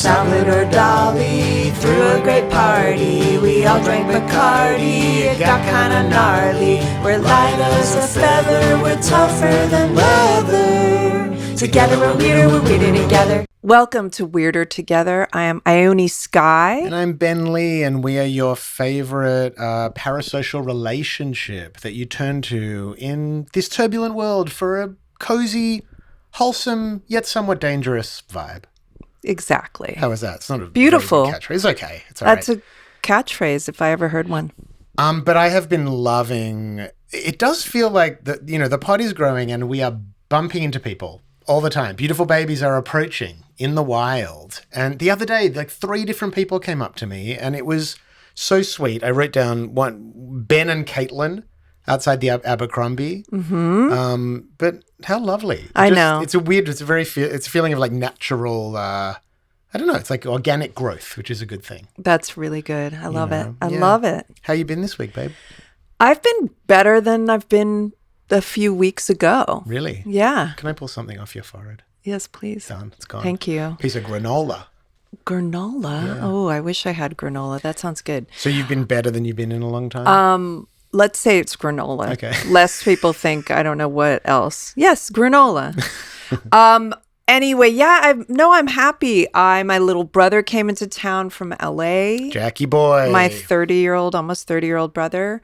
Salad or Dolly, threw a great party. We all drank Bacardi, it got kinda gnarly. We're light as a feather, we're tougher than leather. Together we're weirder together. Welcome to Weirder Together. I am Ione Skye. And I'm Ben Lee, and we are your favorite parasocial relationship that you turn to in this turbulent world for a cozy, wholesome, yet somewhat dangerous vibe. Exactly. How is that? It's not a beautiful very good catchphrase. It's okay. It's all right. That's a catchphrase if I ever heard one. But I have been loving. It does feel like the pod is growing, and we are bumping into people all the time. Beautiful babies are approaching in the wild. And the other day, like 3 different people came up to me, and it was so sweet. I wrote down one, Ben and Caplan outside the Abercrombie. Mm-hmm. But how lovely. I know. It's a feeling of like natural, I don't know, it's like organic growth, which is a good thing. That's really good. I love it. I love it. How you been this week, babe? I've been better than I've been a few weeks ago. Really? Yeah. Can I pull something off your forehead? Yes, please. Done. It's gone. Thank you. Piece of granola. Granola? Yeah. Oh, I wish I had granola. That sounds good. So you've been better than you've been in a long time? Let's say it's granola. Okay. Less people think I don't know what else. Yes, granola. Anyway, yeah, I'm happy. My little brother came into town from LA. Jackie boy. My almost 30-year-old brother.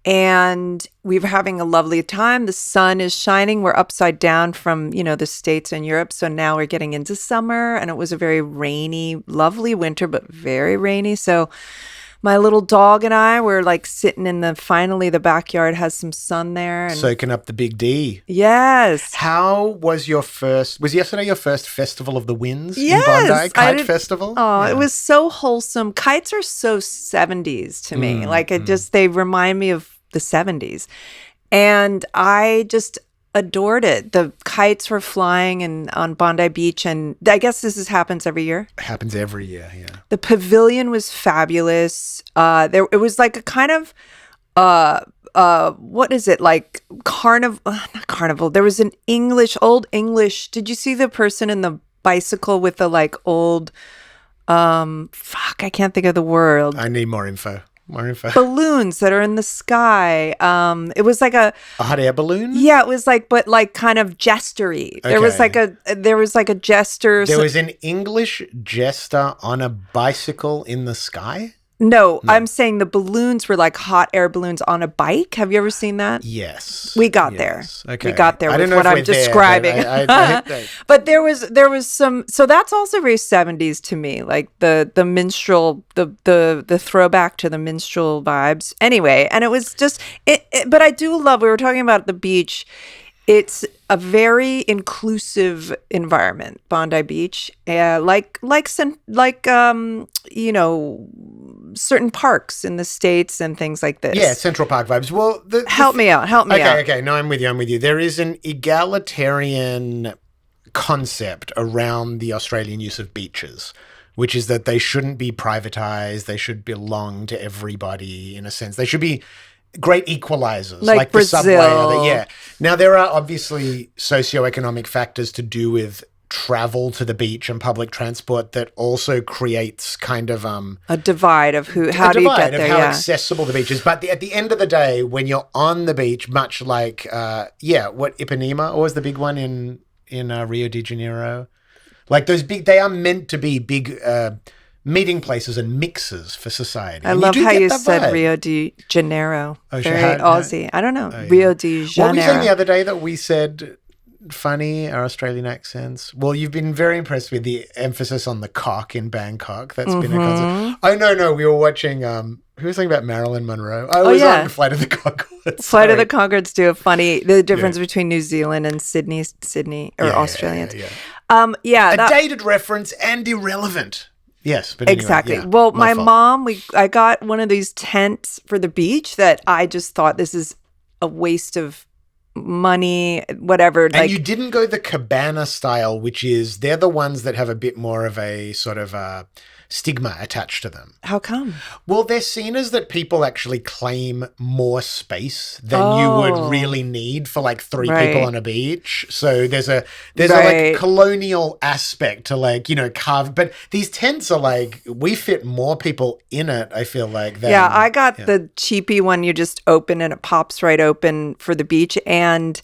And we were having a lovely time. The sun is shining. We're upside down from, the States and Europe. So now we're getting into summer, and it was a very rainy, lovely winter, but very rainy. So my little dog and I were like sitting finally the backyard has some sun there. And soaking up the big D. yes. How was was yesterday your first Festival of the Winds Yes, in Bondi? Kite Festival? Oh, yeah. It was so wholesome. Kites are so 70s to me. They remind me of the 70s. And I just adored it. The kites were flying on Bondi Beach, and I guess happens every year. It happens every year, yeah. The pavilion was fabulous. It was like a kind of what is it, like carnival? Not carnival. There was an old English. Did you see the person in the bicycle with the like old? I can't think of the word. I need more info. Balloons that are in the sky. It was like a hot air balloon. Yeah, it was but kind of jestery. Okay. There was like a jester. There was an English jester on a bicycle in the sky. No, I'm saying the balloons were like hot air balloons on a bike. Have you ever seen that? Yes. We got there. Okay. We got there with what I'm describing. But there was some, so that's also very 70s to me, like the minstrel, the throwback to the minstrel vibes. Anyway, and it was just, but I do love, we were talking about the beach. It's a very inclusive environment, Bondi Beach, certain parks in the States and things like this. Yeah, Central Park vibes. Well, help me out. Okay. No, I'm with you. There is an egalitarian concept around the Australian use of beaches, which is that they shouldn't be privatized. They should belong to everybody in a sense. They should be great equalizers, like Brazil. The subway. Now, there are obviously socioeconomic factors to do with travel to the beach and public transport that also creates kind of a divide of how do you get there, how accessible the beach is. But at the end of the day, when you're on the beach, much like what Ipanema, or was the big one in Rio de Janeiro, like those big, they are meant to be big meeting places and mixes for society. I love how you said Rio de Janeiro. Very Aussie. I don't know. Oh, yeah. Rio de Janeiro. What were you saying the other day that we said funny, our Australian accents? Well, you've been very impressed with the emphasis on the cock in Bangkok. That's been a concept. Oh, no. We were watching, who was talking about Marilyn Monroe? I was on Flight of the Conchords. Flight of the Conchords do the difference between New Zealand and Sydney, or Australians. A dated reference and irrelevant. Yes, but anyway, exactly. Yeah, well, my mom, I got one of these tents for the beach that I just thought, this is a waste of money, whatever. And you didn't go the cabana style, which is they're the ones that have a bit more of a sort of stigma attached to them. How come? Well, they're seen as that people actually claim more space than you would really need for like three people on a beach. So there's a like colonial aspect to like, you know, carve. But these tents are like, we fit more people in it, I feel like. Than, I got the cheapy one you just open and it pops right open for the beach. And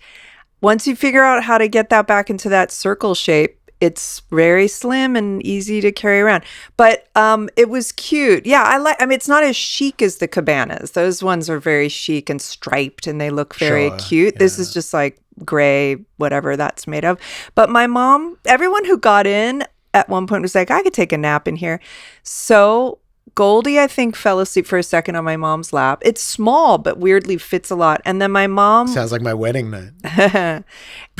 once you figure out how to get that back into that circle shape, it's very slim and easy to carry around. But it was cute. Yeah, I mean, it's not as chic as the cabanas. Those ones are very chic and striped and they look very cute. Yeah. This is just like gray, whatever that's made of. But my mom, everyone who got in at one point was like, I could take a nap in here. So Goldie, I think, fell asleep for a second on my mom's lap. It's small, but weirdly fits a lot. And then my mom... Sounds like my wedding night.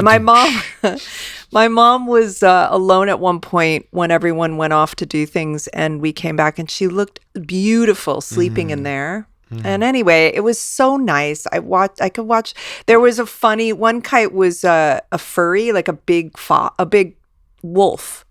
my mom was alone at one point when everyone went off to do things, and we came back, and she looked beautiful sleeping in there. And anyway, it was so nice. I could watch. There was a funny one. Kite was a furry, like a big wolf.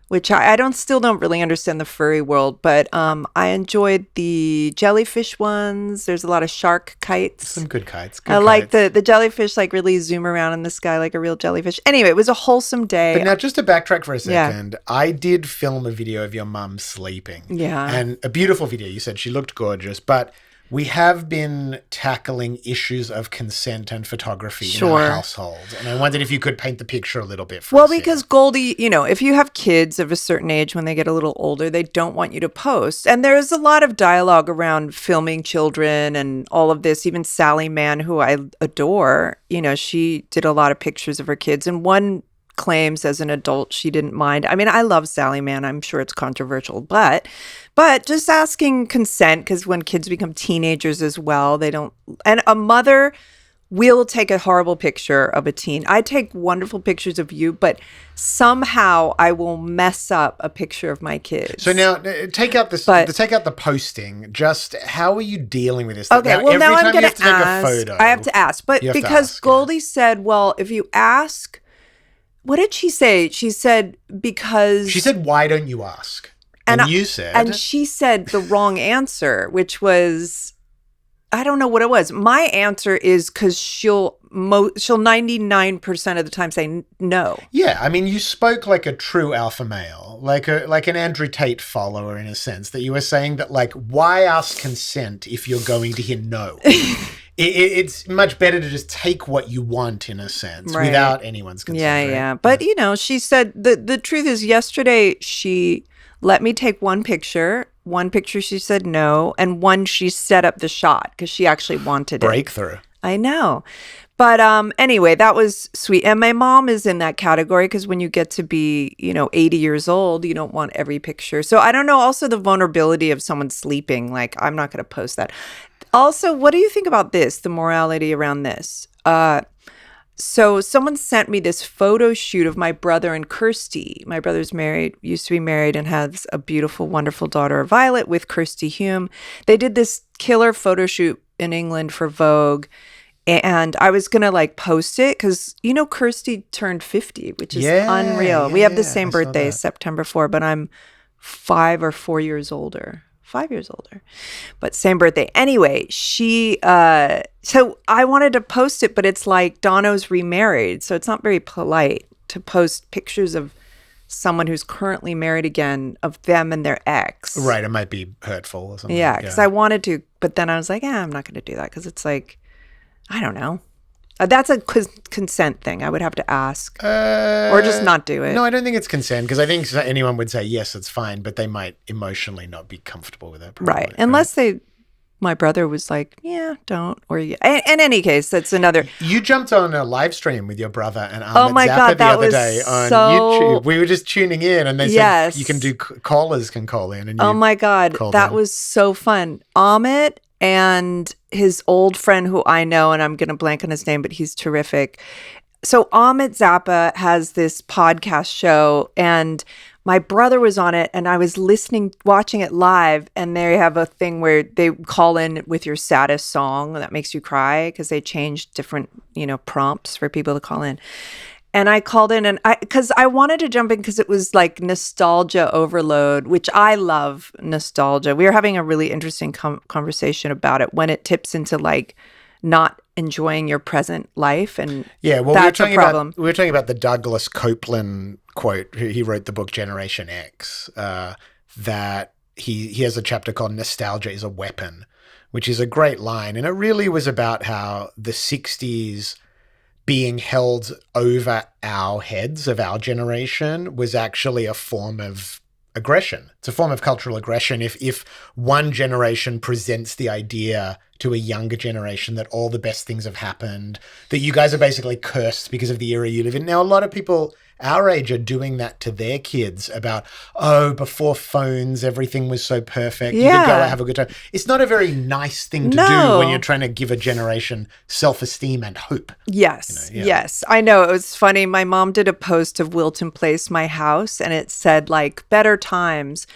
Which I still don't really understand the furry world, but I enjoyed the jellyfish ones. There's a lot of shark kites. Some good kites. I like the jellyfish, like really zoom around in the sky like a real jellyfish. Anyway, it was a wholesome day. But now just to backtrack for a second, I did film a video of your mum sleeping. Yeah. And a beautiful video. You said she looked gorgeous, but we have been tackling issues of consent and photography in our household. And I wondered if you could paint the picture a little bit for us. Well, because Goldie, you know, if you have kids of a certain age, when they get a little older, they don't want you to post. And there's a lot of dialogue around filming children and all of this. Even Sally Mann, who I adore, you know, she did a lot of pictures of her kids. And one claims as an adult she didn't mind. I mean, I love Sally Mann. I'm sure it's controversial, but just asking consent, because when kids become teenagers as well, they don't. And a mother will take a horrible picture of a teen. I take wonderful pictures of you, but somehow I will mess up a picture of my kids. So now take out the posting. Just how are you dealing with this? Okay, now, now I'm going to ask. I have to ask, but because Goldie said, well, if you ask. What did she say? She said, because... She said, why don't you ask? And you said... And she said the wrong answer, which was... I don't know what it was. My answer is because she'll 99% of the time say no. Yeah, I mean, you spoke like a true alpha male, like an Andrew Tate follower in a sense, that you were saying that, like, why ask consent if you're going to hear no? It's much better to just take what you want, in a sense, without anyone's consent. Yeah. But, you know, she said the truth is yesterday she let me take one picture. One picture she said no, and one she set up the shot because she actually wanted it. Breakthrough. I know. But anyway, that was sweet. And my mom is in that category because when you get to be, 80 years old, you don't want every picture. So I don't know. Also, the vulnerability of someone sleeping, like, I'm not going to post that. Also, what do you think about this, the morality around this? So someone sent me this photo shoot of my brother and Kirsty. My brother's used to be married and has a beautiful, wonderful daughter, Violet, with Kirsty Hume. They did this killer photo shoot in England for Vogue. And I was going to post it because, Kirsty turned 50, which is unreal. We have the same birthday, September 4, but I'm 5 or 4 years older. 5 years older, but same birthday. Anyway, so I wanted to post it, but it's like Dono's remarried. So it's not very polite to post pictures of someone who's currently married again, of them and their ex. Right. It might be hurtful or something. Yeah. Because I wanted to, but then I was like, I'm not going to do that. Because it's like, I don't know. That's a consent thing. I would have to ask or just not do it. No, I don't think it's consent because I think anyone would say, yes, it's fine, but they might emotionally not be comfortable with it. Probably, right. Unless my brother was like, yeah, don't. Or in any case, that's another. You jumped on a live stream with your brother and Amit Zappa the other day on YouTube. We were just tuning in and they said you can do callers can call in. And oh my God. That was so fun. Amit and his old friend who I know, and I'm going to blank on his name, but he's terrific. So Amit Zappa has this podcast show, and my brother was on it and I was watching it live, and they have a thing where they call in with your saddest song that makes you cry because they changed different, prompts for people to call in. And I called in because I wanted to jump in because it was like nostalgia overload, which I love nostalgia. We were having a really interesting conversation about it when it tips into like not enjoying your present life. And that's a problem. We were talking about the Douglas Copeland quote. He wrote the book Generation X, that he has a chapter called Nostalgia is a Weapon, which is a great line. And it really was about how the 60s being held over our heads of our generation was actually a form of aggression. It's a form of cultural aggression. If one generation presents the idea to a younger generation that all the best things have happened, that you guys are basically cursed because of the era you live in. Now, a lot of people our age are doing that to their kids about, before phones, everything was so perfect. You could go out, have a good time. It's not a very nice thing to do when you're trying to give a generation self-esteem and hope. Yes, yes. I know. It was funny. My mom did a post of Wilton Place, my house, and it said like better times.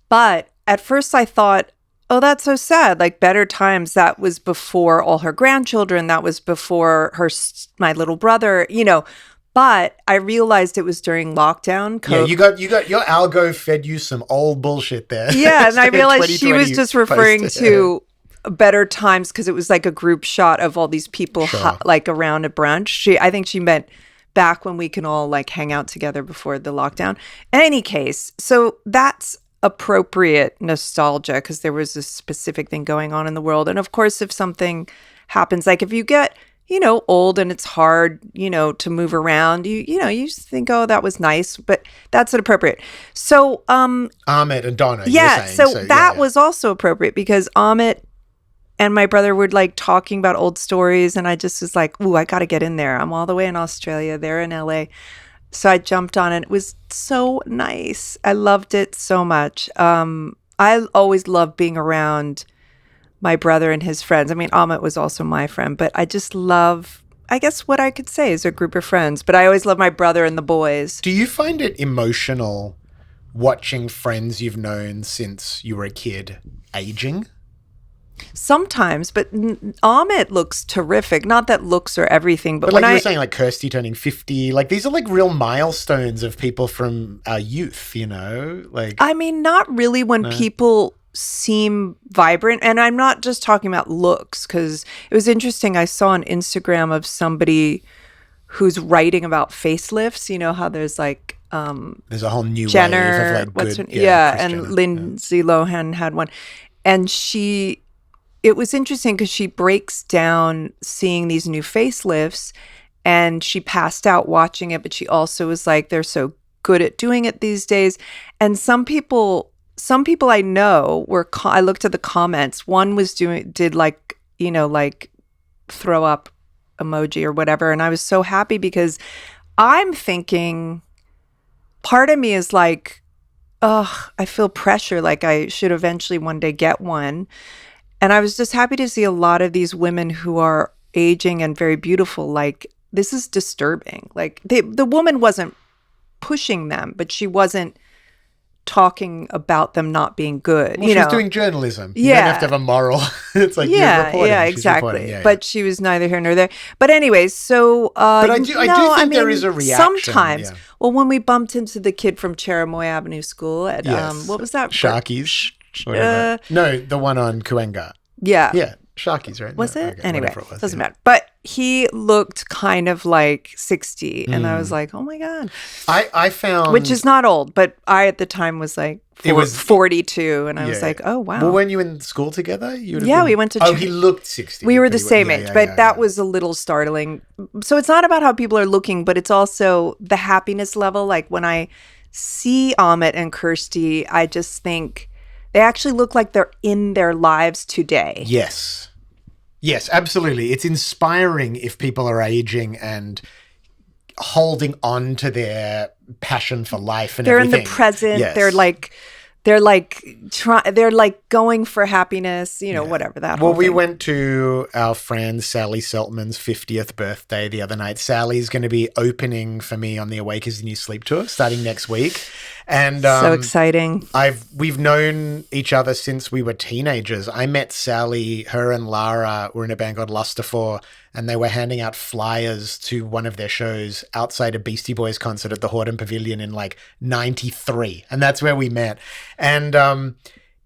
But at first I thought, oh, that's so sad. Like better times, that was before all her grandchildren. That was before my little brother, But I realized it was during lockdown. Yeah, you got your algo fed you some old bullshit there. Yeah, and I realized she was just referring to better times because it was like a group shot of all these people like around a brunch. I think she meant back when we can all like hang out together before the lockdown. In any case, so that's appropriate nostalgia because there was a specific thing going on in the world. And of course, if something happens, like if you get old and it's hard, to move around. You just think, oh, that was nice, but that's inappropriate. So, Amit and Donna. Yeah. So that was also appropriate because Amit and my brother were like talking about old stories. And I just was like, ooh, I got to get in there. I'm all the way in Australia. They're in LA. So I jumped on it. It was so nice. I loved it so much. I always loved being around my brother and his friends. I mean, Amit was also my friend, but I just love, I guess what I could say is a group of friends, but I always love my brother and the boys. Do you find it emotional watching friends you've known since you were a kid aging? Sometimes, but Amit looks terrific. Not that looks are everything, but like you were saying, like Kirsty turning 50, like these are like real milestones of people from our youth, Like, I mean, not really when people seem vibrant. And I'm not just talking about looks, because it was interesting. I saw on Instagram of somebody who's writing about facelifts. You know how there's like there's a whole new Jenner, wave of like good, and Jenner, Lindsay Lohan had one, and it was interesting because she breaks down seeing these new facelifts, and she passed out watching it, but she also was like, they're so good at doing it these days. And some people I know I looked at the comments. One was did like, like throw up emoji or whatever. And I was so happy because I'm thinking, part of me is like, I feel pressure. Like I should eventually one day get one. And I was just happy to see a lot of these women who are aging and very beautiful. Like, this is disturbing. Like the woman wasn't pushing them, but she wasn't talking about them not being good. Well, she was doing journalism. You don't have to have a moral. It's like you're reporting. Yeah, exactly. But she was neither here nor there. But anyways, so but I do think there is a reaction. Sometimes. Yeah. Well, when we bumped into the kid from Cherimoy Avenue School at what was that? Sharky's. No, the one on Kuenga. Yeah. Yeah. Sharky's, right? Was it? Okay, anyway, it doesn't matter. But he looked kind of like 60, and I was like, oh my God. I found... Which is not old, but I at the time was like 42, and I was like, oh, wow. Well, weren't you in school together? We went to... he looked 60. We were the same age, but that was a little startling. So it's not about how people are looking, but it's also the happiness level. Like when I see Amit and Kirsty, I just think... they actually look like they're in their lives today. Yes. Yes, absolutely. It's inspiring if people are aging and holding on to their passion for life and they're everything. In the present. Yes. they're like they're like going for happiness, whatever that. Well, whole we thing. went to our friend Sally Seltmann's 50th birthday the other night. Sally's going to be opening for me on the Awake is the New Sleep tour starting next week. And so exciting. We've known each other since we were teenagers. I met Sally, her and Lara were in a band called Luster4, and they were handing out flyers to one of their shows outside a Beastie Boys concert at the Horton Pavilion in like 93. And that's where we met. And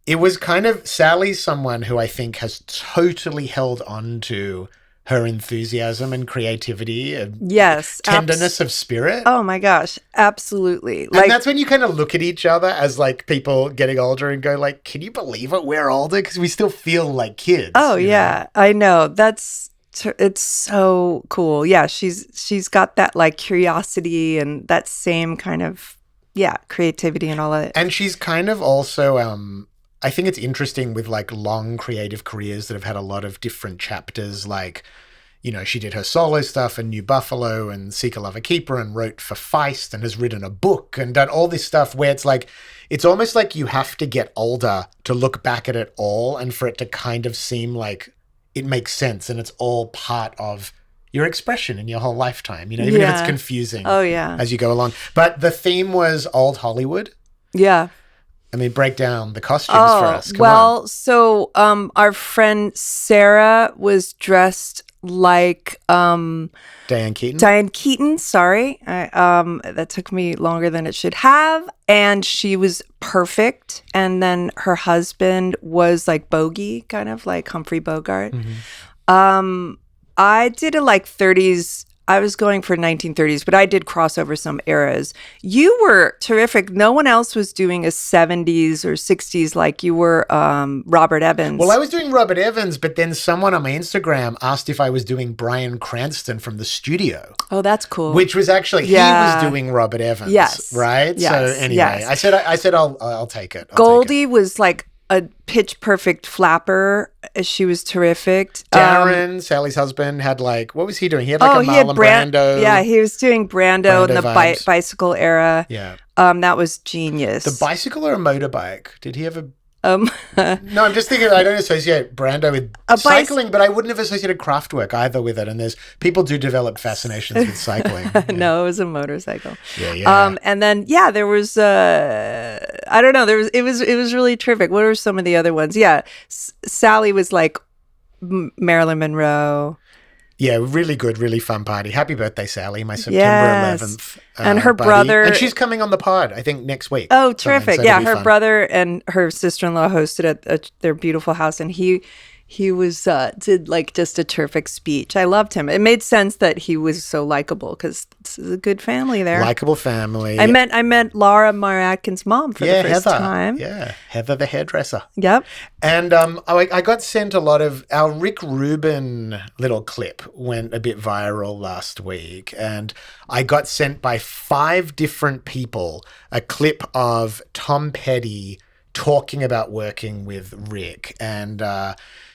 it was kind of, Sally's someone who I think has totally held on to her enthusiasm and creativity and tenderness of spirit. Oh my gosh, absolutely. And that's when you kind of look at each other as like people getting older and go like, can you believe it? We're older because we still feel like kids. Oh yeah, I know. It's so cool. Yeah, she's got that like curiosity and that same kind of creativity and all of it. And she's kind of also I think it's interesting with like long creative careers that have had a lot of different chapters. Like, she did her solo stuff and New Buffalo and Seek a Lover Keeper and wrote for Feist and has written a book and done all this stuff where it's like, it's almost like you have to get older to look back at it all and for it to kind of seem like it makes sense and it's all part of your expression in your whole lifetime, even if it's confusing as you go along. But the theme was old Hollywood. Yeah. I mean, break down the costumes for us. Come on. So our friend Sarah was dressed like Diane Keaton. Diane Keaton, sorry. That took me longer than it should have. And she was perfect. And then her husband was like Bogey, kind of like Humphrey Bogart. Mm-hmm. I did a like 30s. I was going for 1930s, but I did cross over some eras. You were terrific. No one else was doing a 70s or 60s like you were, Robert Evans. Well, I was doing Robert Evans, but then someone on my Instagram asked if I was doing Bryan Cranston from The Studio. Oh, that's cool. Which was actually, he was doing Robert Evans. Yes. Right? Yes. So anyway, yes. I said I'll take it. Goldie was like a pitch perfect flapper. She was terrific. Darren, Sally's husband, had like, what was he doing? He had like a Marlon Brando. Yeah, he was doing Brando in the vibes. bicycle era. Yeah. That was genius. The bicycle or a motorbike? Did he have a... No, I'm just thinking I don't associate Brando with cycling, but I wouldn't have associated Kraftwerk either with it. And there's people do develop fascinations with cycling. Yeah. No, it was a motorcycle. Yeah. And then there was I don't know. It was really terrific. What were some of the other ones? Yeah, Sally was like Marilyn Monroe. Yeah, really good, really fun party. Happy birthday, Sally, my September 11th. And her buddy. brother. And she's coming on the pod, I think, next week. Oh, terrific. So yeah, her fun. brother and her sister-in-law hosted at their beautiful house. And he was did like just a terrific speech. I loved him. It made sense that he was so likable because this is a good family there. Likable family. I met Laura Mar-Atkin's mom for the first time. Yeah, Heather the hairdresser. Yep. And I got sent a lot of our Rick Rubin little clip went a bit viral last week, and I got sent by 5 different people a clip of Tom Petty talking about working with Rick and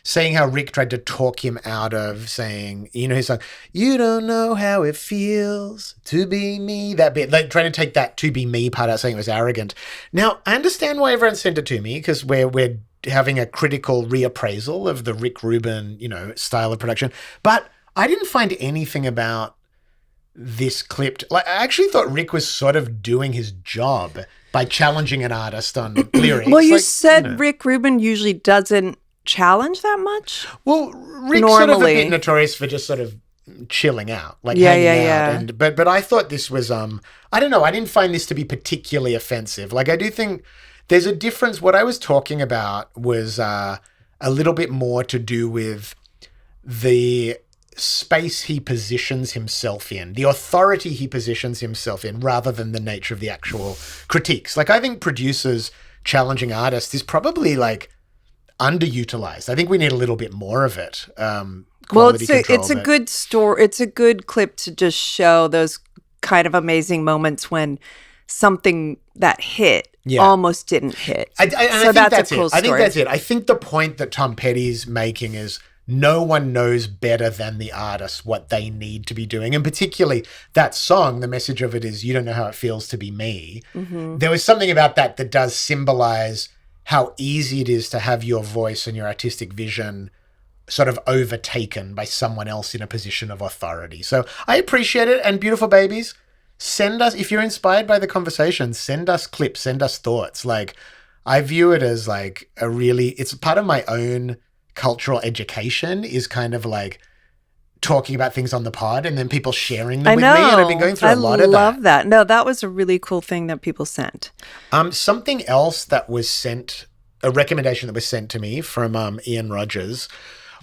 saying how Rick tried to talk him out of saying, his song, "You don't know how it feels to be me," that bit, like trying to take that "to be me" part out, saying it was arrogant. Now, I understand why everyone sent it to me because we're having a critical reappraisal of the Rick Rubin, style of production, but I didn't find anything about this clip. Like, I actually thought Rick was sort of doing his job by challenging an artist on lyrics. Well, you said Rick Rubin usually doesn't challenge that much. Well, Rick's sort of a bit notorious for just sort of chilling out, like hanging out. But I thought this was I don't know. I didn't find this to be particularly offensive. Like, I do think there's a difference. What I was talking about was a little bit more to do with the space he positions himself in, the authority he positions himself in, rather than the nature of the actual critiques. Like, I think producers challenging artists is probably like underutilized. I think we need a little bit more of it. Well, it's a good story. It's a good clip to just show those kind of amazing moments when something that hit almost didn't hit. I think that's a cool story. I think that's it. I think the point that Tom Petty's making is no one knows better than the artist what they need to be doing. And particularly that song, the message of it is, you don't know how it feels to be me. Mm-hmm. There was something about that that does symbolize how easy it is to have your voice and your artistic vision sort of overtaken by someone else in a position of authority. So I appreciate it. And beautiful babies, send us, if you're inspired by the conversation, send us clips, send us thoughts. Like, I view it as like it's part of my own cultural education, is kind of like talking about things on the pod and then people sharing them with me. And I've been going through a lot of that. I love that. No, that was a really cool thing that people sent. Something else that was sent, a recommendation that was sent to me from Ian Rogers.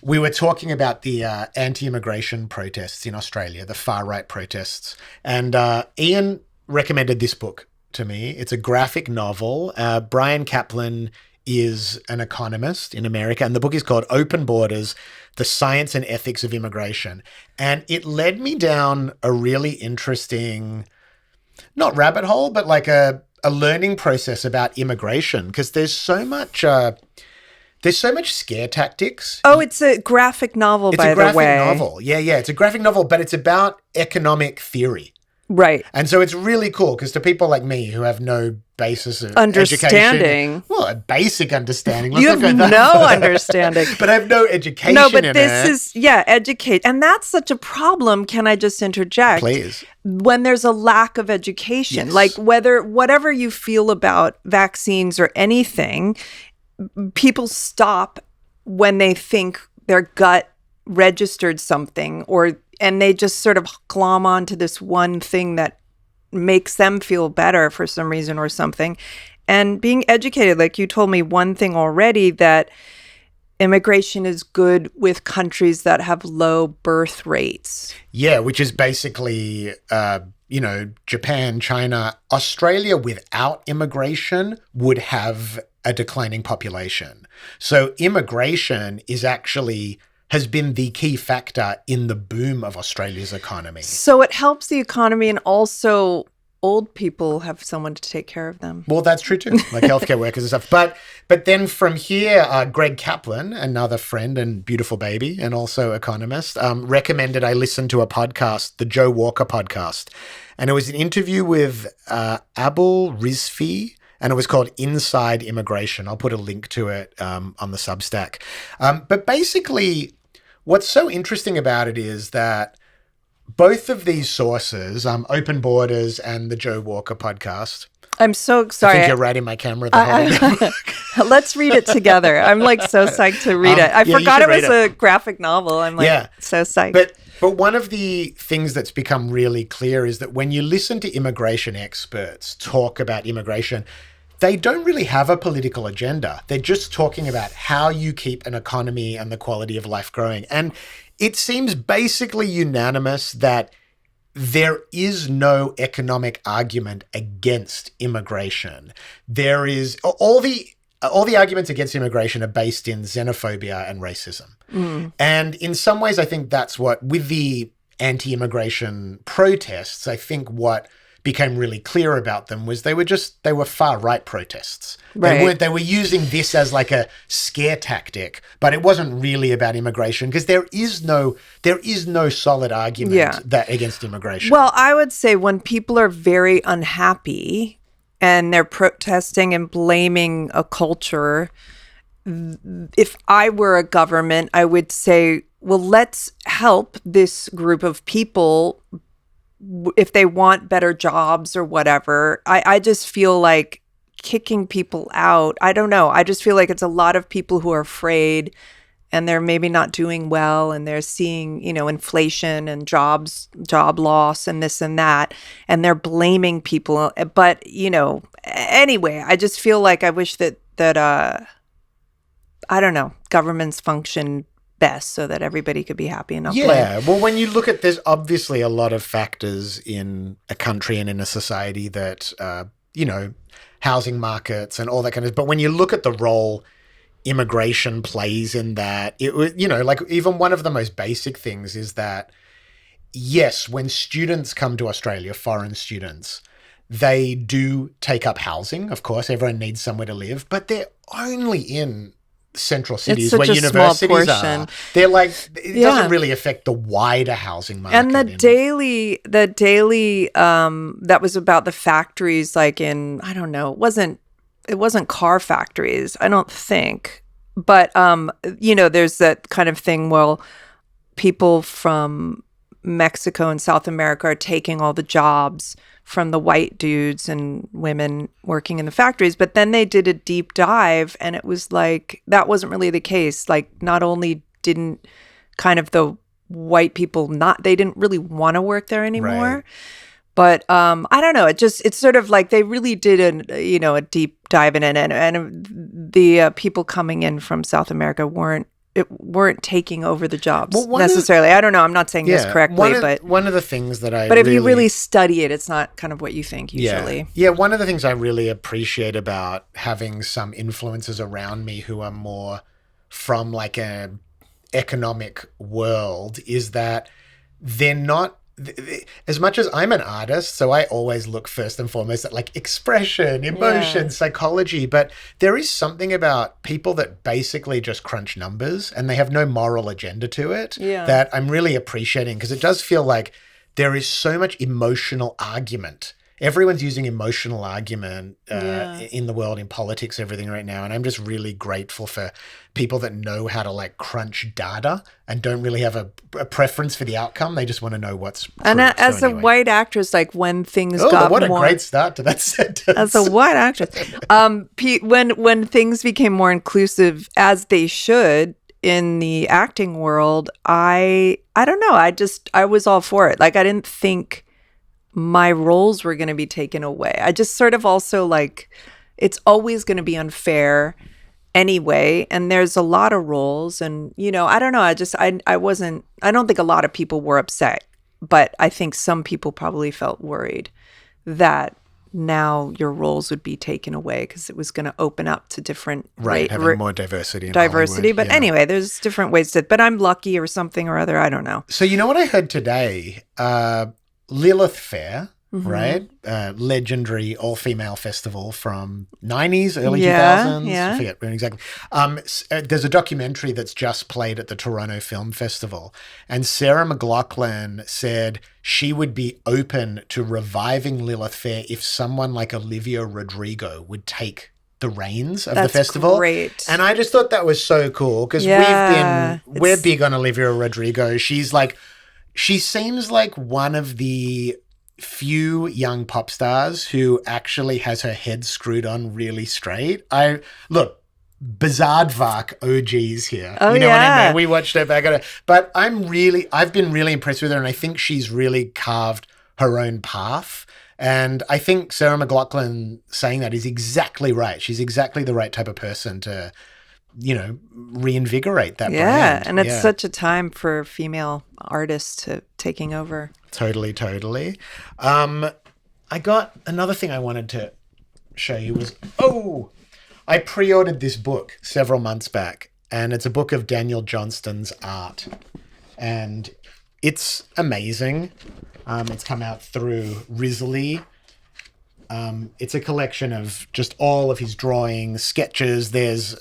We were talking about the anti-immigration protests in Australia, the far-right protests. And Ian recommended this book to me. It's a graphic novel. Bryan Caplan is an economist in America, and the book is called Open Borders, The Science and Ethics of Immigration. And it led me down a really interesting, not rabbit hole, but like a learning process about immigration, because there's so much scare tactics. Oh, it's a graphic novel, by the way. It's a graphic novel. Yeah. It's a graphic novel, but it's about economic theory. Right. And so it's really cool because to people like me who have no basis of understanding. Education, well, a basic understanding. You have no understanding. But I have no education. No, but this is, educate. And that's such a problem. Can I just interject? Please. When there's a lack of education, Yes. like whatever you feel about vaccines or anything, people stop when they think their gut registered something, and they just sort of glom onto this one thing that makes them feel better for some reason or something. And being educated, like you told me one thing already, that immigration is good with countries that have low birth rates. Yeah, which is basically, Japan, China. Australia without immigration would have a declining population. So immigration has been the key factor in the boom of Australia's economy. So it helps the economy, and also old people have someone to take care of them. Well, that's true too, like healthcare workers and stuff. But then from here, Greg Kaplan, another friend and beautiful baby, and also economist, recommended I listen to a podcast, the Joe Walker podcast. And it was an interview with Abul Rizvi, and it was called Inside Immigration. I'll put a link to it on the Substack. But basically, what's so interesting about it is that both of these sources, Open Borders and the Joe Walker podcast. I'm so sorry. I think you're right in my camera the whole time. Let's read it together. I'm like so psyched to read it. I forgot it was a graphic novel. I'm like so psyched. But one of the things that's become really clear is that when you listen to immigration experts talk about immigration, they don't really have a political agenda. They're just talking about how you keep an economy and the quality of life growing. And it seems basically unanimous that there is no economic argument against immigration. There is all the arguments against immigration are based in xenophobia and racism. And in some ways, I think that's what, with the anti-immigration protests, I think what became really clear about them was they were far right protests. Right. They were using this as like a scare tactic, but it wasn't really about immigration because there is no solid argument that against immigration. Well, I would say when people are very unhappy and they're protesting and blaming a culture, if I were a government, I would say, well, let's help this group of people if they want better jobs or whatever. I just feel like kicking people out, I don't know. I just feel like it's a lot of people who are afraid and they're maybe not doing well and they're seeing, inflation and job loss and this and that, and they're blaming people. But, anyway, I just feel like I wish that I don't know, governments function best so that everybody could be happy and not blame. Well, when you look at, there's obviously a lot of factors in a country and in a society that, housing markets and all that kind of, but when you look at the role immigration plays in that, it was, like even one of the most basic things is that, yes, when students come to Australia, foreign students, they do take up housing. Of course, everyone needs somewhere to live, but they're only in central cities such where a small universities portion. are. They're like, it doesn't really affect the wider housing market. And the daily that was about the factories, like in, I don't know, it wasn't car factories, I don't think. But there's that kind of thing. Well, people from Mexico and South America are taking all the jobs from the white dudes and women working in the factories. But then they did a deep dive, and it was like, that wasn't really the case. Like, not only didn't kind of the white people they didn't really want to work there anymore. Right. But I don't know. It's sort of like they really did a deep dive in it, and the people coming in from South America weren't taking over the jobs necessarily. I don't know. I'm not saying this correctly, but one of the things that if you really study it, it's not kind of what you think usually. Yeah. One of the things I really appreciate about having some influences around me who are more from like a economic world is that they're not, as much as I'm an artist, so I always look first and foremost at like expression, emotion, psychology, but there is something about people that basically just crunch numbers and they have no moral agenda to it that I'm really appreciating, because it does feel like there is so much emotional argument. Everyone's using emotional argument in the world, in politics, everything right now. And I'm just really grateful for people that know how to like crunch data and don't really have a preference for the outcome. They just want to know what's true. And as a white actress, like when things got what a more... great start to that sentence. As a white actress, when things became more inclusive, as they should, in the acting world, I don't know. I was all for it. Like, I didn't think my roles were going to be taken away. I just sort of also like, it's always going to be unfair anyway. And there's a lot of roles, and, I don't know. I don't think a lot of people were upset, but I think some people probably felt worried that now your roles would be taken away because it was going to open up to different having more diversity in Hollywood. But anyway, there's different ways but I'm lucky or something or other. I don't know. So you know what I heard today? Lilith Fair, right? Legendary all-female festival from 90s, early 2000s. I forget when exactly. There's a documentary that's just played at the Toronto Film Festival. And Sarah McLaughlin said she would be open to reviving Lilith Fair if someone like Olivia Rodrigo would take the reins of the festival. Great. And I just thought that was so cool, because we're big on Olivia Rodrigo. She seems like one of the few young pop stars who actually has her head screwed on really straight. Bizarre-Vark OGs here. Oh, you know what I mean? We watched her back at it. But I've been really impressed with her, and I think she's really carved her own path. And I think Sarah McLaughlin saying that is exactly right. She's exactly the right type of person to, reinvigorate that brand. Yeah, and it's such a time for female artists taking over. Totally. I got another thing I wanted to show you was, I pre-ordered this book several months back, and it's a book of Daniel Johnston's art, and it's amazing. It's come out through Rizzoli. It's a collection of just all of his drawings, sketches. There's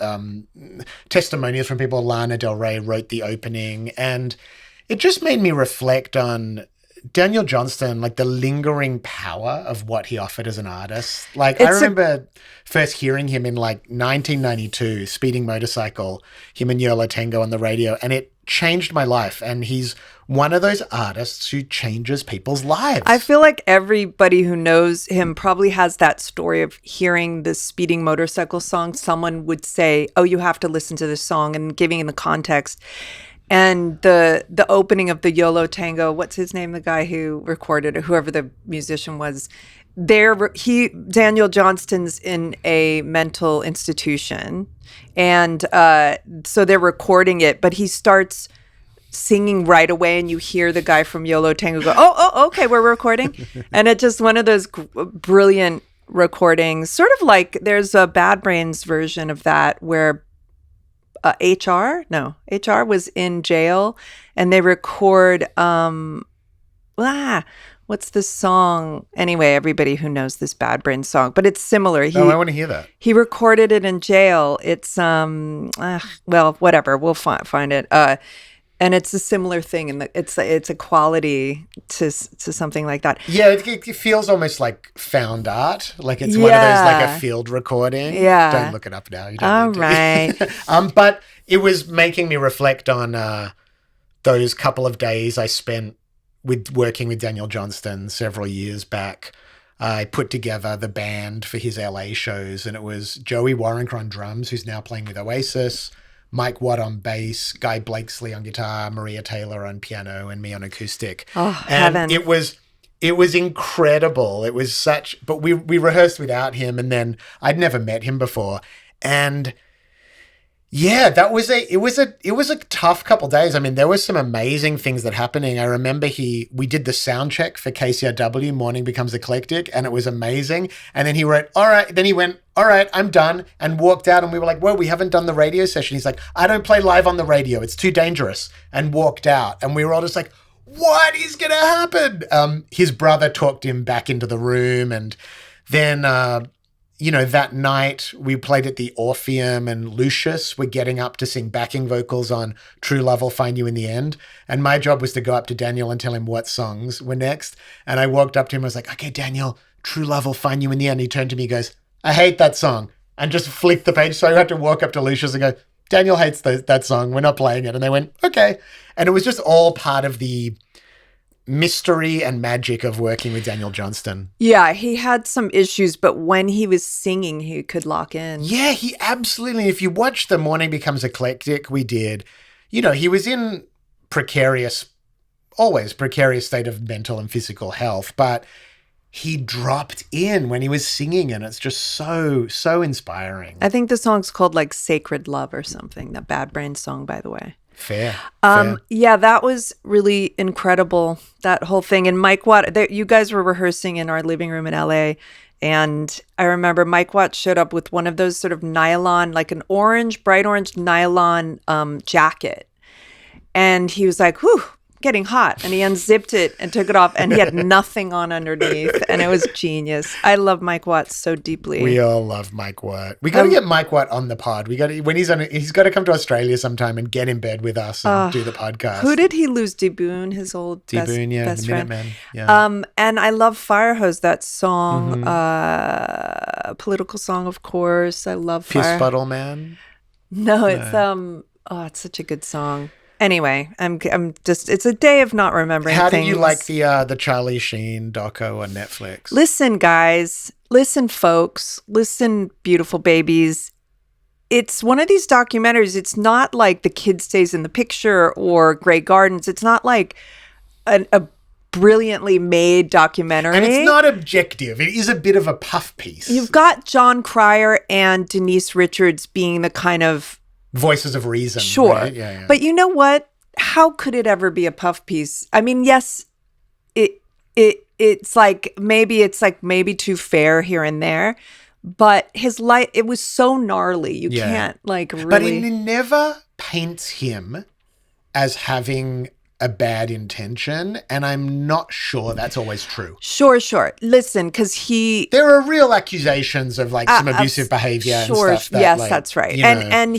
testimonials from people. Lana Del Rey wrote the opening, and it just made me reflect on Daniel Johnston, like the lingering power of what he offered as an artist. Like, I remember first hearing him in like 1992, Speeding Motorcycle, him and Yolo Tango on the radio, and it changed my life. And he's one of those artists who changes people's lives. I feel like everybody who knows him probably has that story of hearing the Speeding Motorcycle song. Someone would say, oh, you have to listen to this song, and giving in the context. And the opening of the Yolo Tango, what's his name? The guy who recorded it, whoever the musician was, Daniel Johnston's in a mental institution, and so they're recording it, but he starts singing right away, and you hear the guy from Yolo Tango go, oh, okay, we're recording. And it's just one of those brilliant recordings, sort of like there's a Bad Brains version of that where HR was in jail, and they record, what's what's this song? Anyway, everybody who knows this Bad Brain song, but it's similar. I want to hear that. He recorded it in jail. It's well, whatever. We'll find it. And it's a similar thing, and it's a quality to something like that. Yeah, it feels almost like found art. Like it's one of those like a field recording. Yeah. Don't look it up now. You don't All need to. right. But it was making me reflect on those couple of days I spent working with Daniel Johnston several years back. I put together the band for his LA shows, and it was Joey Waronker on drums, who's now playing with Oasis, Mike Watt on bass, Guy Blakesley on guitar, Maria Taylor on piano, and me on acoustic. Oh, and heaven. it was incredible. It was but we rehearsed without him, and then I'd never met him before. And yeah, it was a tough couple days. I mean, there was some amazing things that happening. I remember we did the sound check for KCRW, Morning Becomes Eclectic, and it was amazing. And then he wrote, all right. Then he went, all right, I'm done, and walked out. And we were like, well, we haven't done the radio session. He's like, I don't play live on the radio. It's too dangerous. And walked out. And we were all just like, what is going to happen? His brother talked him back into the room. And then, that night we played at the Orpheum, and Lucius were getting up to sing backing vocals on True Love Will Find You in the End. And my job was to go up to Daniel and tell him what songs were next. And I walked up to him and was like, okay, Daniel, True Love Will Find You in the End. And he turned to me and goes, I hate that song. And just flicked the page. So I had to walk up to Lucius and go, Daniel hates that song. We're not playing it. And they went, okay. And it was just all part of the mystery and magic of working with Daniel Johnston. Yeah, he had some issues, but when he was singing, he could lock in. Yeah, he absolutely. If you watch The Morning Becomes Eclectic, we did, he was in always precarious state of mental and physical health, but he dropped in when he was singing, and it's just so inspiring. I think the song's called like Sacred Love or something, the Bad Brain song, by the way. Fair. Yeah, that was really incredible, that whole thing. And Mike Watt, you guys were rehearsing in our living room in LA, and I remember Mike Watt showed up with one of those sort of nylon, like an bright orange nylon jacket. And he was like, whew, getting hot. And he unzipped it and took it off, and he had nothing on underneath, and it was genius. I love Mike Watt so deeply. We all love Mike Watt. We got to get Mike Watt on the pod. He's got to come to Australia sometime and get in bed with us and do the podcast. Who did he lose? DeBoon, his old best friend. Minutemen. Yeah. And I love Firehose, that song, political song, of course. I love Piss Puddle Man. No, it's it's such a good song. Anyway, I'm just, it's a day of not remembering How things. do you like the Charlie Sheen doco on Netflix? Listen, guys. Listen, folks. Listen, beautiful babies. It's one of these documentaries. It's not like The Kid Stays in the Picture or Grey Gardens. It's not like a brilliantly made documentary. And it's not objective. It is a bit of a puff piece. You've got John Cryer and Denise Richards being the kind of voices of reason. Sure. Right? Yeah. But you know what? How could it ever be a puff piece? I mean, yes, it's like maybe too fair here and there, but his life, it was so gnarly. You can't really. But it never paints him as having a bad intention, and I'm not sure that's always true. Sure. Listen, because there are real accusations of like some abusive behavior and stuff. Yes, that's right. And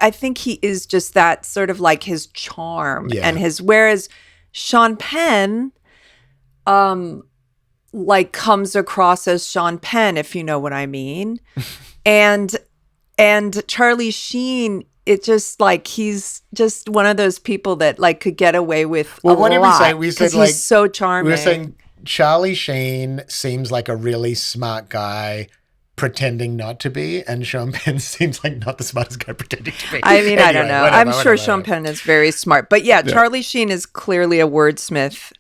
I think he is just that sort of like his charm and whereas Sean Penn, like comes across as Sean Penn, if you know what I mean, and Charlie Sheen. It's just like he's just one of those people that like could get away with a lot. What did we say? We said like he's so charming. We were saying Charlie Sheen seems like a really smart guy pretending not to be, and Sean Penn seems like not the smartest guy pretending to be. I mean, anyway, I don't know. I'm sure Sean Penn is very smart, but yeah, Charlie Sheen is clearly a wordsmith.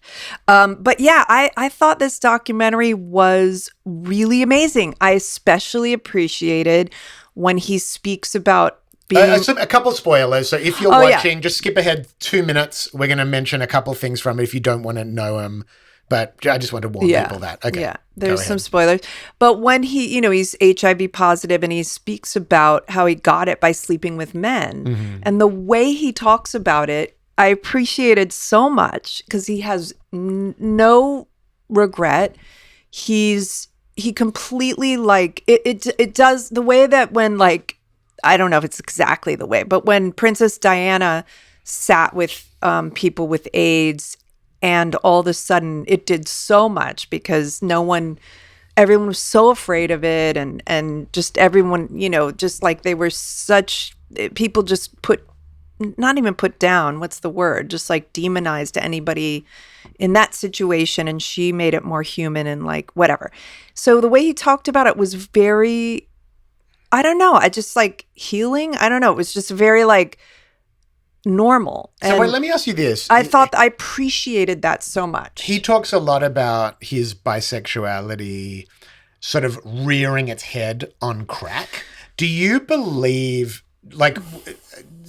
But yeah, I thought this documentary was really amazing. I especially appreciated when he speaks about a couple spoilers. So if you're watching, just skip ahead 2 minutes. We're going to mention a couple things from it if you don't want to know them. But I just want to warn people that. Okay. Yeah, there's some spoilers. But when he's HIV positive and he speaks about how he got it by sleeping with men. Mm-hmm. And the way he talks about it, I appreciated so much because he has no regret. He completely like it does the way that when like, I don't know if it's exactly the way, but when Princess Diana sat with people with AIDS, and all of a sudden it did so much because everyone was so afraid of it, and just everyone, just like they were people just not even put down, what's the word? Just like demonized anybody in that situation, and she made it more human and like whatever. So the way he talked about it was very, I don't know, I just like healing. I don't know. It was just very like normal. So and wait, let me ask you this. I thought I appreciated that so much. He talks a lot about his bisexuality sort of rearing its head on crack. Do you believe, like,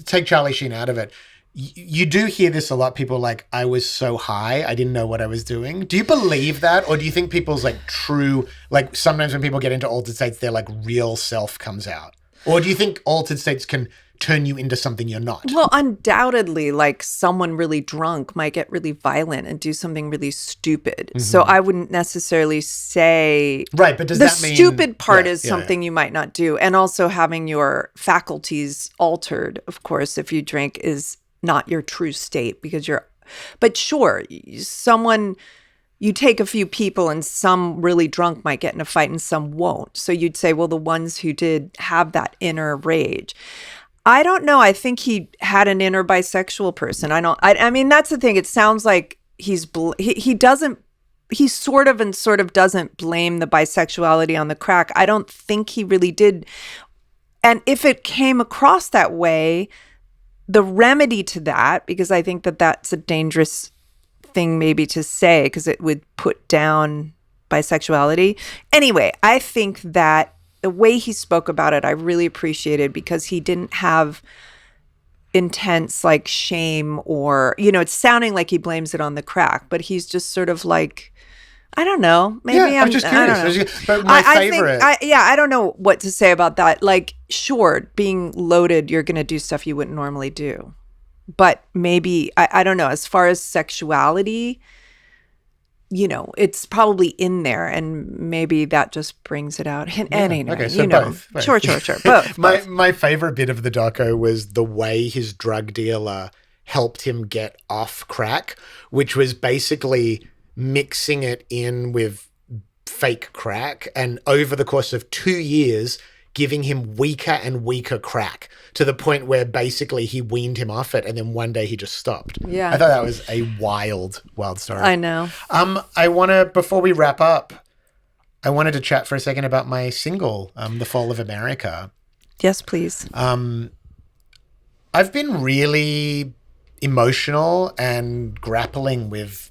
take Charlie Sheen out of it, you do hear this a lot. People are like, I was so high, I didn't know what I was doing. Do you believe that? Or do you think people's like true, like sometimes when people get into altered states, their like real self comes out? Or do you think altered states can turn you into something you're not? Well, undoubtedly, like someone really drunk might get really violent and do something really stupid. Mm-hmm. So I wouldn't necessarily say right, but does the that mean stupid part is something you might not do, and also having your faculties altered, of course, if you drink is not your true state because but sure, you take a few people and some really drunk might get in a fight and some won't. So you'd say, well, the ones who did have that inner rage. I don't know. I think he had an inner bisexual person. I mean, that's the thing. It sounds like he sort of doesn't blame the bisexuality on the crack. I don't think he really did. And if it came across that way, the remedy to that, because I think that that's a dangerous thing maybe to say because it would put down bisexuality. Anyway, I think that the way he spoke about it, I really appreciated because he didn't have intense like shame or, it's sounding like he blames it on the crack, but he's just sort of like, I don't know. Maybe I'm just curious. I don't know. But my favorite. I don't know what to say about that. Like, sure, being loaded, you're going to do stuff you wouldn't normally do. But maybe, I don't know, as far as sexuality, it's probably in there, and maybe that just brings it out. Anyway, okay, so both. Sure. Both. My favorite bit of the doco was the way his drug dealer helped him get off crack, which was basically mixing it in with fake crack, and over the course of 2 years, giving him weaker and weaker crack to the point where basically he weaned him off it, and then one day he just stopped. Yeah. I thought that was a wild story. I know. Before we wrap up, I wanted to chat for a second about my single, The Fall of America. Yes, please. I've been really emotional and grappling with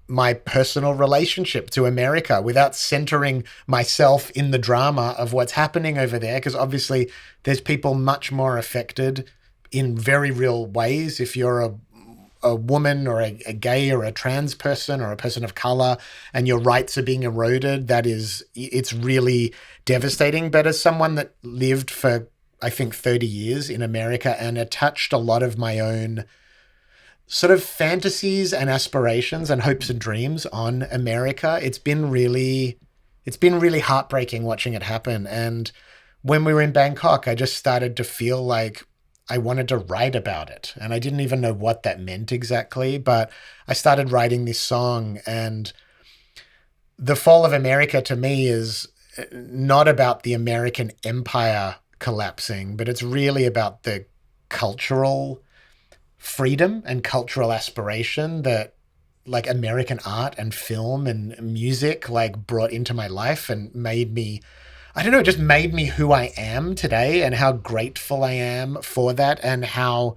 my personal relationship to America without centering myself in the drama of what's happening over there, because obviously there's people much more affected in very real ways. If you're a woman or a gay or a trans person or a person of color and your rights are being eroded, it's really devastating. But as someone that lived for, I think, 30 years in America and it touched a lot of my own sort of fantasies and aspirations and hopes and dreams on America, it's been really heartbreaking watching it happen. And when we were in Bangkok, I just started to feel like I wanted to write about it. And I didn't even know what that meant exactly, but I started writing this song. And The Fall of America to me is not about the American empire collapsing, but it's really about the cultural freedom and cultural aspiration that like American art and film and music like brought into my life and made me, I don't know, it just made me who I am today, and how grateful I am for that, and how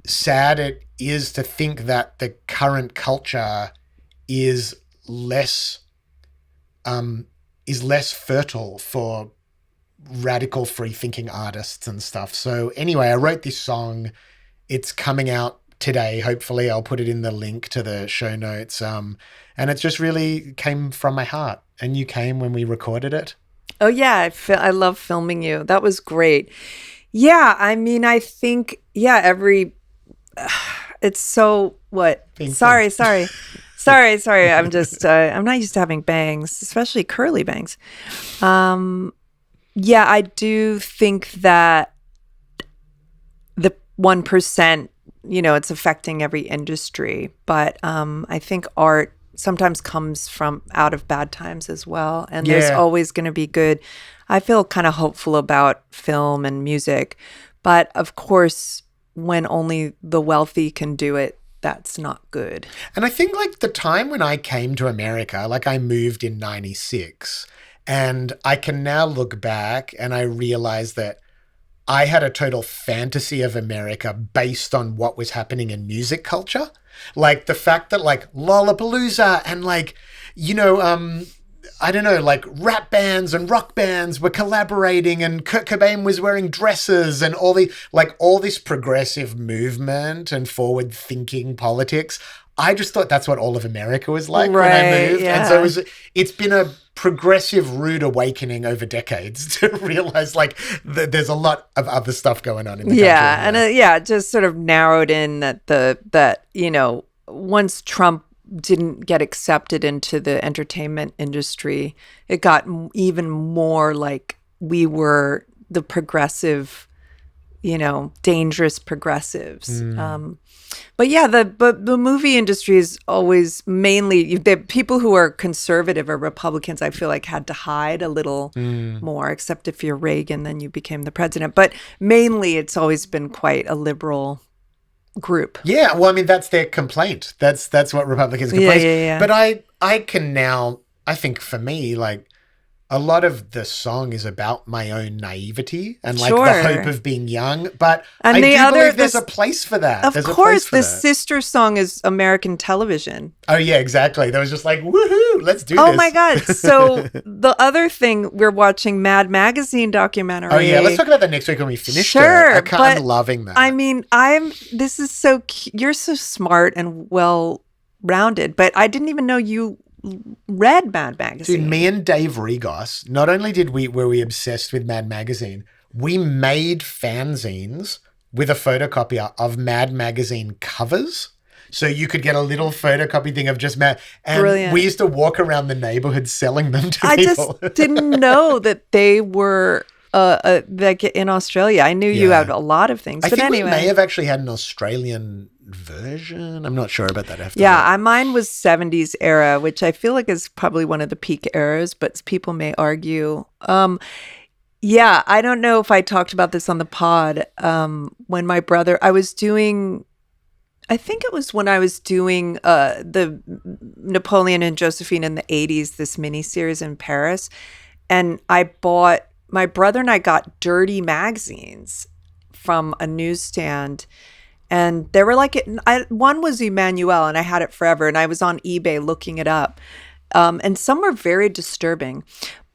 sad it is to think that the current culture is less fertile for radical free thinking artists and stuff. So anyway, I wrote this song. It's coming out today. Hopefully I'll put it in the link to the show notes. And it just really came from my heart. And you came when we recorded it. Oh yeah. I love filming you. That was great. Yeah. I mean, I think, it's so what? Painful. Sorry. Sorry. I'm just, I'm not used to having bangs, especially curly bangs. Yeah, I do think that the 1%, it's affecting every industry. But I think art sometimes comes from out of bad times as well. And there's always going to be good. I feel kind of hopeful about film and music. But of course, when only the wealthy can do it, that's not good. And I think like the time when I came to America, like I moved in 96, and I can now look back and I realize that I had a total fantasy of America based on what was happening in music culture. Like the fact that like Lollapalooza and like, I don't know, like rap bands and rock bands were collaborating and Kurt Cobain was wearing dresses and all this progressive movement and forward thinking politics. I just thought that's what all of America was like when I moved. Yeah. And so it's been a progressive rude awakening over decades to realize like there's a lot of other stuff going on in the country. Yeah. And it just sort of narrowed in that once Trump didn't get accepted into the entertainment industry, it got even more like we were the progressive, dangerous progressives. But yeah, the movie industry is always mainly the people who are conservative or Republicans. I feel like had to hide a little more, except if you're Reagan, then you became the president. But mainly, it's always been quite a liberal group. Yeah, well, I mean, that's their complaint. That's what Republicans complain. Yeah. But I can now, I think for me, like, a lot of the song is about my own naivety and like the hope of being young. But I do believe there's a place for that. Of course, the sister song is American television. Oh, yeah, exactly. That was just like, woohoo, let's do this. Oh, my God. So the other thing, we're watching Mad Magazine documentary. Oh, yeah. Let's talk about that next week when we finish it. I'm loving that. I mean, this is so cute. You're so smart and well-rounded, but I didn't even know you read Mad Magazine. Dude, me and Dave Regos, not only were we obsessed with Mad Magazine, we made fanzines with a photocopier of Mad Magazine covers. So you could get a little photocopy thing of just Mad. And Brilliant. We used to walk around the neighborhood selling them to I people. just didn't know that they were like in Australia. I knew you had a lot of things. I But think anyway. we may have actually had an Australian version. I'm not sure about that. Mine was 70s era, which I feel like is probably one of the peak eras, but people may argue. I don't know if I talked about this on the pod. When my brother, I think it was when I was doing the Napoleon and Josephine in the 80s, this miniseries in Paris. And my brother and I got dirty magazines from a newsstand. And they were like, one was Emmanuel, and I had it forever. And I was on eBay looking it up. And some were very disturbing.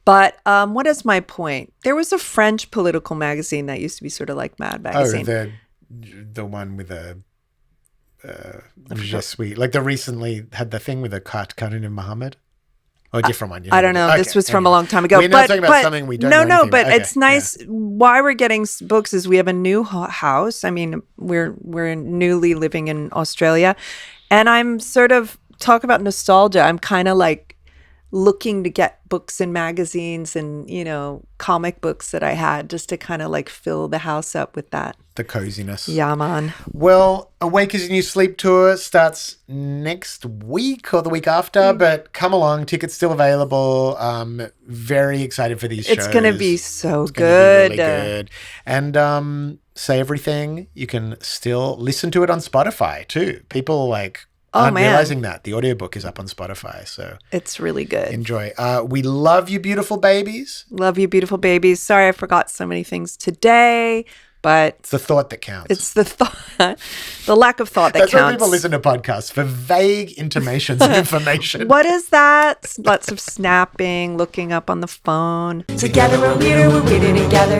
But what is my point? There was a French political magazine that used to be sort of like Mad Magazine. Oh, the one with a Je suis. Like they recently had the thing with a cartoon of Muhammad. Or a different one. I don't know. Okay, this was from a long time ago. We're not talking about something we don't know anything but about. it's nice. Yeah. Why we're getting books is we have a new house. I mean, we're newly living in Australia. And I'm sort of, talk about nostalgia. I'm kind of like looking to get books and magazines and, comic books that I had just to kind of like fill the house up with that. The coziness. Yeah, man. Well, Awake is a New Sleep tour starts next week or the week after, but come along. Tickets still available. Very excited for these shows. It's going to be so it's good. Gonna be really good. And Say Everything, you can still listen to it on Spotify too. People aren't realizing that. The audiobook is up on Spotify, so it's really good. Enjoy. We love you, beautiful babies. Love you, beautiful babies. Sorry I forgot so many things today, but it's the thought that counts. It's the thought, the lack of thought that That's counts. That's why people listen to podcasts, for vague intimations of information. What is that? Lots of snapping, looking up on the phone. Together we're weirder together.